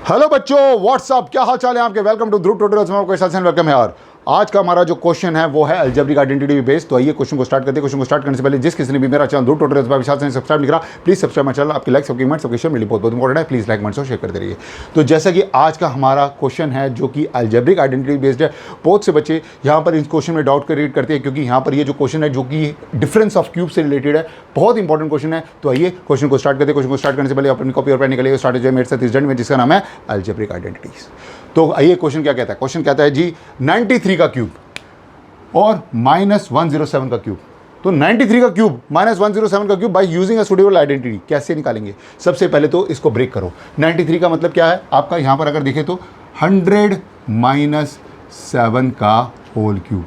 Hello बच्चों, WhatsApp, क्या हाल चाल है आपके। वेलकम टू ध्रुव ट्यूटोरियल्स में आपका सेशन वेलकम है। और आज का हमारा जो क्वेश्चन है वो है अलजेब्रिक आइडेंटिटी बेस्ड। तो आइए क्वेश्चन को स्टार्ट करते हैं। क्वेश्चन को स्टार्ट करने से पहले जिस किसी ने भी मेरा चैनल ध्रुव ट्यूटोरियल्स पर विशाल से सब्सक्राइब नहीं करा, प्लीज सब्सक्राइब माय चैनल। आपकी लाइक, सबकी कमेंट, सबके शेयर मेरे लिए बहुत बहुत इंपॉर्टेंट है। प्लीज लाइक, कमेंट्स और शेयर करते रहिए। तो जैसा कि आज का हमारा क्वेश्चन है जो कि अलजेब्रिक आइडेंटिटी बेस्ड है, बहुत से बच्चे यहाँ पर इस क्वेश्चन में डाउट क्रिएट करते हैं क्योंकि यहाँ पर ये जो क्वेश्चन है जो कि डिफरेंस ऑफ क्यूब से रिलेटेड है, बहुत इंपॉर्टेंट क्वेश्चन है। तो आइए क्वेश्चन को स्टार्ट करते हैं। क्वेश्चन को स्टार्ट करने से पहले अपनी कॉपी और पेन निकलिए, स्टार्ट जो है मेरे साथ इस जर्नी में जिसका नाम है अलजेब्रिक आइडेंटिटीज। तो आइए क्वेश्चन क्या कहता है। क्वेश्चन कहता है जी 93 का क्यूब और -107 का क्यूब। तो 93 का क्यूब -107 का cube by using a suitable identity कैसे निकालेंगे। सबसे पहले तो इसको ब्रेक करो। 93 का मतलब क्या है आपका, यहाँ पर अगर देखें तो 100 - 7 का होल क्यूब,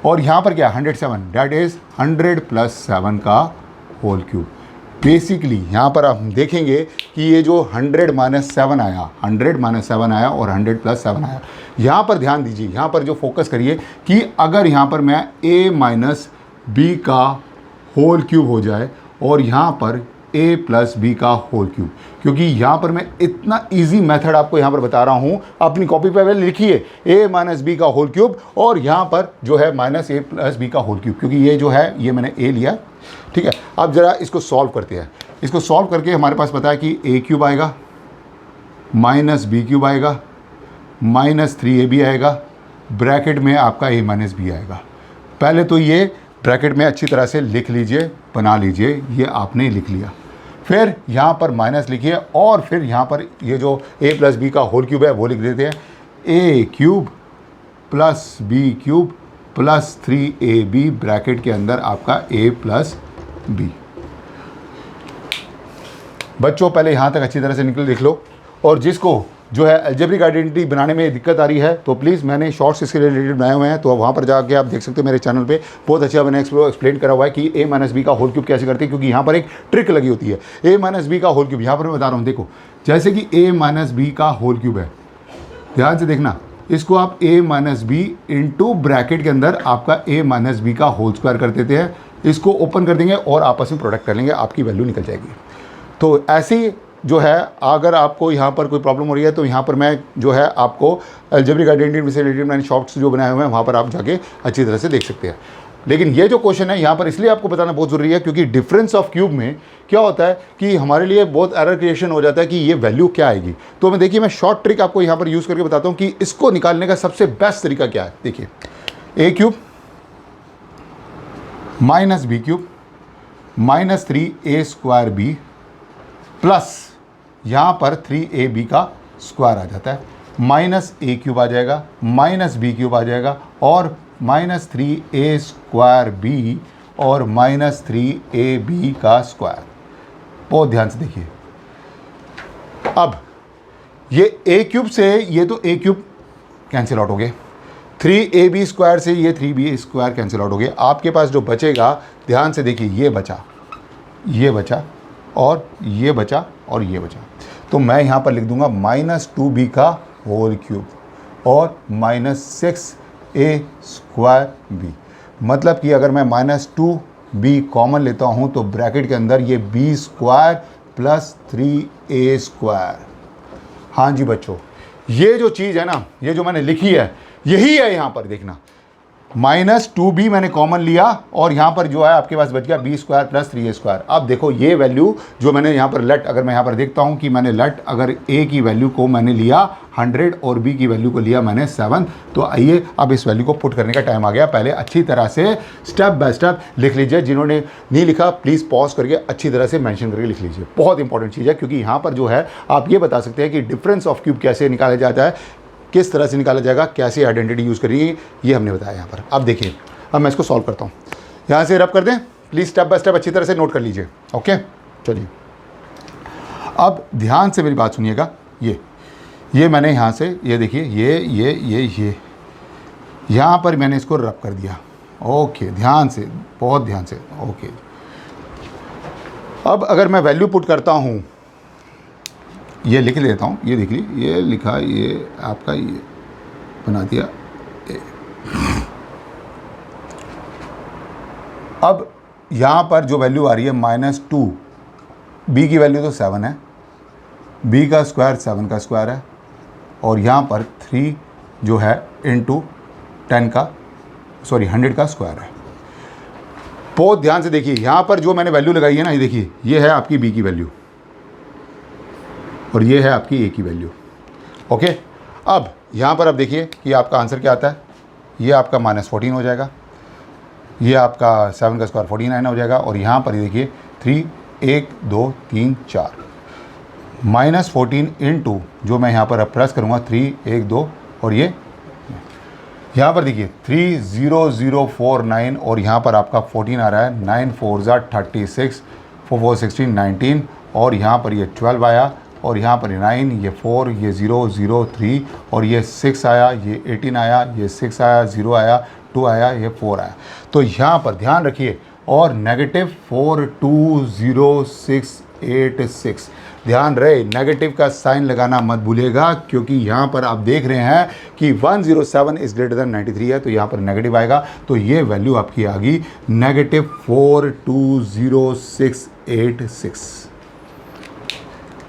और यहाँ पर क्या है 107, दैट इज 100 + 7 का होल क्यूब। बेसिकली यहाँ पर आप देखेंगे कि ये जो 100 - 7 आया, 100 - 7 आया और 100 + 7 आया। यहाँ पर ध्यान दीजिए, यहाँ पर जो फोकस करिए कि अगर यहाँ पर मैं a - b का होल क्यूब हो जाए और यहाँ पर a + b का होल क्यूब, क्योंकि यहाँ पर मैं इतना इजी मेथड आपको यहाँ पर बता रहा हूँ। अपनी कॉपी पर लिखिए a - b का होल क्यूब और यहाँ पर जो है -a + b का होल क्यूब, क्योंकि ये जो है ये मैंने a लिया, ठीक है। अब जरा इसको सॉल्व करते हैं। इसको सॉल्व करके हमारे पास पता है कि a³ आएगा, -b³ आएगा, -3ab आएगा, ब्रैकेट में आपका a - b आएगा। पहले तो ये ब्रैकेट में अच्छी तरह से लिख लीजिए, बना लीजिए, ये आपने लिख लिया। फिर यहाँ पर माइनस लिखिए और फिर यहाँ पर ये जो a + b का होल क्यूब है वो लिख देते हैं। a³ + b³ + 3ab ब्रैकेट के अंदर आपका a + b। बच्चों पहले यहाँ तक अच्छी तरह से लिख लो। और जिसको जो है अलजेब्रिक आइडेंटिटी बनाने में दिक्कत आ रही है तो प्लीज़ मैंने शॉर्ट्स इसके रिलेटेड बनाए हुए हैं, तो वहाँ पर जाके आप देख सकते हो मेरे चैनल पे। बहुत अच्छा मैंने एक्सप्लेन करा हुआ है कि a - b का होल क्यूब कैसे करते हैं, क्योंकि यहाँ पर एक ट्रिक लगी होती है। a - b का होल क्यूब यहाँ पर मैं बता रहा हूँ, देखो जैसे कि a - b का होल क्यूब है, ध्यान से देखना, इसको आप a - b इंटू ब्रैकेट के अंदर आपका a - b का होल स्क्वायर कर देते हैं। इसको ओपन कर देंगे और आपस में प्रोडक्ट कर लेंगे, आपकी वैल्यू निकल जाएगी। तो ऐसे ही जो है अगर आपको यहाँ पर कोई प्रॉब्लम हो रही है तो यहाँ पर मैं जो है आपको अलजेब्रिक आइडेंटिटी से रिलेटेड मैंने शॉर्ट्स जो बनाए हुए हैं वहाँ पर आप जाके अच्छी तरह से देख सकते हैं। लेकिन ये जो क्वेश्चन है यहाँ पर इसलिए आपको बताना बहुत ज़रूरी है क्योंकि डिफरेंस ऑफ क्यूब में क्या होता है कि हमारे लिए बहुत एरर क्रिएशन हो जाता है कि ये वैल्यू क्या आएगी। तो मैं देखिए मैं शॉर्ट ट्रिक आपको यहाँ पर यूज़ करके बताता हूँ कि इसको निकालने का सबसे बेस्ट तरीका क्या है। देखिए a³ - b³ -3a² प्लस यहाँ पर 3ab का स्क्वायर आ जाता है, -a³ आ जाएगा, -b³ आ जाएगा और -3a² और -3ab का स्क्वायर। बहुत ध्यान से देखिए। अब ये a³ से ये तो a³ कैंसिल आउट हो गए, 3ab² से ये 3b² कैंसिल आउट हो गए। आपके पास जो बचेगा, ध्यान से देखिए, ये बचा, ये बचा और ये बचा और ये बचा। तो मैं यहाँ पर लिख दूंगा -2b का होल क्यूब और -6a²b। मतलब कि अगर मैं -2b कॉमन लेता हूँ तो ब्रैकेट के अंदर ये b² + 3a²। हाँ जी बच्चों, ये जो चीज़ है ना, ये जो मैंने लिखी है यही है। यहाँ पर देखना -2b मैंने कॉमन लिया और यहाँ पर जो है आपके पास बच गया b² + 3a²। अब देखो ये वैल्यू जो मैंने यहाँ पर लेट, अगर मैं यहाँ पर देखता हूँ कि मैंने लेट अगर a की वैल्यू को मैंने लिया 100 और b की वैल्यू को लिया मैंने 7। तो आइए अब इस वैल्यू को पुट करने का टाइम आ गया। पहले अच्छी तरह से स्टेप बाय स्टेप लिख लीजिए। जिन्होंने नहीं लिखा प्लीज़ पॉज करके अच्छी तरह से मेंशन करके लिख लीजिए। बहुत इंपॉर्टेंट चीज़ है क्योंकि यहाँ पर जो है आप ये बता सकते हैं कि डिफरेंस ऑफ क्यूब कैसे निकाला जाता है, किस तरह से निकाला जाएगा, कैसे आइडेंटिटी यूज़ करेंगे, ये हमने बताया यहाँ पर। अब देखिए, अब मैं इसको सॉल्व करता हूँ। यहाँ से रब कर दें प्लीज़, स्टेप बाय स्टेप अच्छी तरह से नोट कर लीजिए। ओके चलिए, अब ध्यान से मेरी बात सुनिएगा। ये मैंने यहाँ से ये देखिए ये यहाँ पर मैंने इसको रब कर दिया। ओके ध्यान से, बहुत ध्यान से। ओके अब अगर मैं वैल्यू पुट करता हूँ, ये लिख लेता हूँ, ये देख ली, ये लिखा, ये आपका ये बना दिया। अब यहाँ पर जो वैल्यू आ रही है -2, b की वैल्यू तो 7 है, b का स्क्वायर 7 का स्क्वायर है और यहाँ पर 3 जो है इंटू 100 का स्क्वायर है। बहुत ध्यान से देखिए, यहाँ पर जो मैंने वैल्यू लगाई है ना, ये देखिए, ये है आपकी b की वैल्यू और ये है आपकी a की वैल्यू। ओके, अब यहाँ पर अब देखिए कि आपका आंसर क्या आता है। ये आपका -14 हो जाएगा, ये आपका 7 का स्क्वायर 49 हो जाएगा, और यहाँ पर देखिए 3 1 2 3 4 -14 इंटू जो मैं यहाँ पर अब प्रेस करूँगा 3 1 2 और ये यहाँ पर देखिए 30049 और यहाँ पर आपका 14 आ रहा है। 9 4 36, 4 4 16 19 और यहाँ पर ये 12 आया और यहाँ पर 9, ये 4, ये 0 0 3 और ये 6 आया, ये 18 आया, ये 6 आया, 0 आया, 2 आया, ये 4 आया। तो यहाँ पर ध्यान रखिए, और -42086, ध्यान रहे नेगेटिव का साइन लगाना मत भूलिएगा, क्योंकि यहाँ पर आप देख रहे हैं कि 107 इज ग्रेटर देन 93 है, तो यहाँ पर नेगेटिव आएगा। तो ये वैल्यू आपकी आ गई -42086।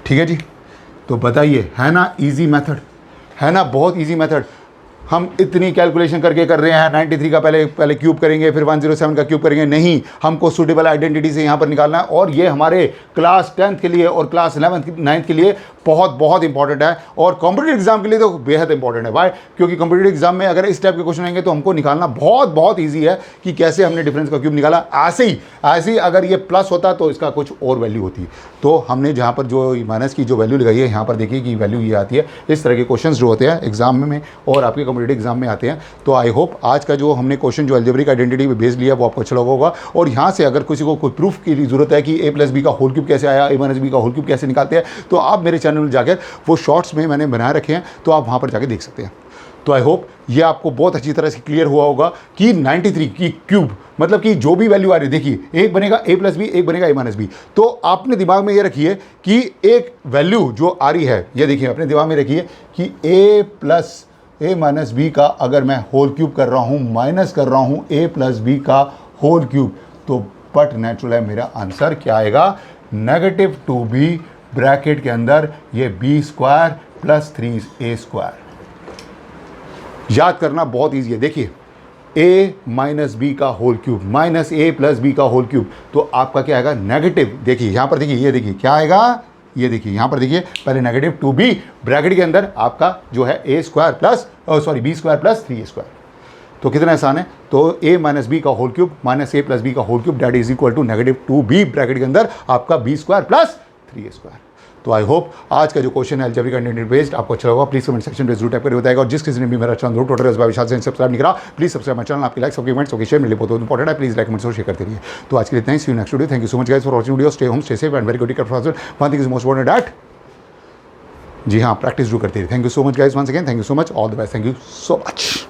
ठीक है जी, तो बताइए, है ना इजी मेथड, है ना बहुत इजी मेथड। हम इतनी कैलकुलेशन करके कर रहे हैं, 93 का पहले क्यूब करेंगे, फिर 107 का क्यूब करेंगे, नहीं, हमको सूटेबल आइडेंटिटी से यहाँ पर निकालना है। और ये हमारे क्लास 10th के लिए और क्लास 11th 9th के लिए बहुत बहुत इंपॉर्टेंट है, और कॉम्पिटिटिव एग्जाम के लिए तो बेहद इंपॉर्टेंट है। वाई? क्योंकि कॉम्पिटिटिव एग्जाम में अगर इस टाइप के क्वेश्चन आएंगे तो हमको निकालना बहुत बहुत ईजी है कि कैसे हमने डिफरेंस का क्यूब निकाला। ऐसे ही अगर ये प्लस होता तो इसका कुछ और वैल्यू होती। तो हमने जहाँ पर जो माइनस की जो वैल्यू लगाई है, यहाँ पर देखिए कि वैल्यू ये आती है। इस तरह के क्वेश्चन जो होते हैं एग्जाम में और आपके कॉम्पिटिटिव एग्जाम में आते हैं। तो आई होप आज का जो हमने क्वेश्चन जो अलजेब्रिक आइडेंटिटी पे बेस लिया वो आपको अच्छा लगा होगा। और यहाँ से अगर किसी को कोई प्रूफ की जरूरत है कि a+b का होल क्यूब कैसे आया, a-b का होल क्यूब कैसे निकालते हैं, तो आप मेरे चैनल में जाकर वो शॉर्ट्स में मैंने बनाए रखे हैं, तो आप वहाँ पर जाके देख सकते हैं। तो आई होप ये आपको बहुत अच्छी तरह से क्लियर हुआ होगा कि 93 की क्यूब मतलब कि जो भी वैल्यू आ रही है, देखिए एक बनेगा a+b, एक बनेगा a-b। तो आपने दिमाग में ये रखिए कि एक वैल्यू जो आ रही है, ये देखिए अपने दिमाग में रखिए कि a+b का अगर मैं होल क्यूब कर रहा हूँ, माइनस कर रहा हूँ a+b का होल क्यूब, तो बट नेचुरल है मेरा आंसर क्या आएगा, -2b ब्रैकेट के अंदर ये b² + 3a²। याद करना बहुत ईजी है। देखिए a-b का होल क्यूब माइनस a+b का होल क्यूब, तो आपका क्या आएगा नेगेटिव। देखिए यहाँ पर देखिए, ये देखिए क्या आएगा, ये देखिए यहाँ पर देखिए पहले -2b ब्रैकेट के अंदर आपका जो है b² + 3a²। तो कितना आसान है। तो a-b का होल क्यूब माइनस a+b का whole cube that is equal to -2b bracket के अंदर आपका b² + 3a²। तो आई होप आज का जो क्वेश्चन है अलजेब्रिक आइडेंटिटी बेस्ड आपको अच्छा लगा। प्लीज कमेंट सेक्शन पे जरूर टाइप करके बताएगा। और जिस किसी ने भी मेरा चैनल टोटल विशाल से सब्सक्राइब नहीं करा, प्लीज सब्सक्राइब माय चैनल। आपकी लाइक्स और कमेंट्स और शेयर मेरे लिए बहुत इंपॉर्टेंट है। प्लीज लाइक कमेंट्स और शेयर करते रहिए। तो आज के लिए इतना ही। See you next video. Thank you so much guys for watching video. Stay home, stay safe and very good. One thing is most important that, जी हाँ, प्रैक्टिस जरूर करते रहिए। थैंक यू सो मच गाइस वंस again. Thank you so much. All the best. Thank you so much.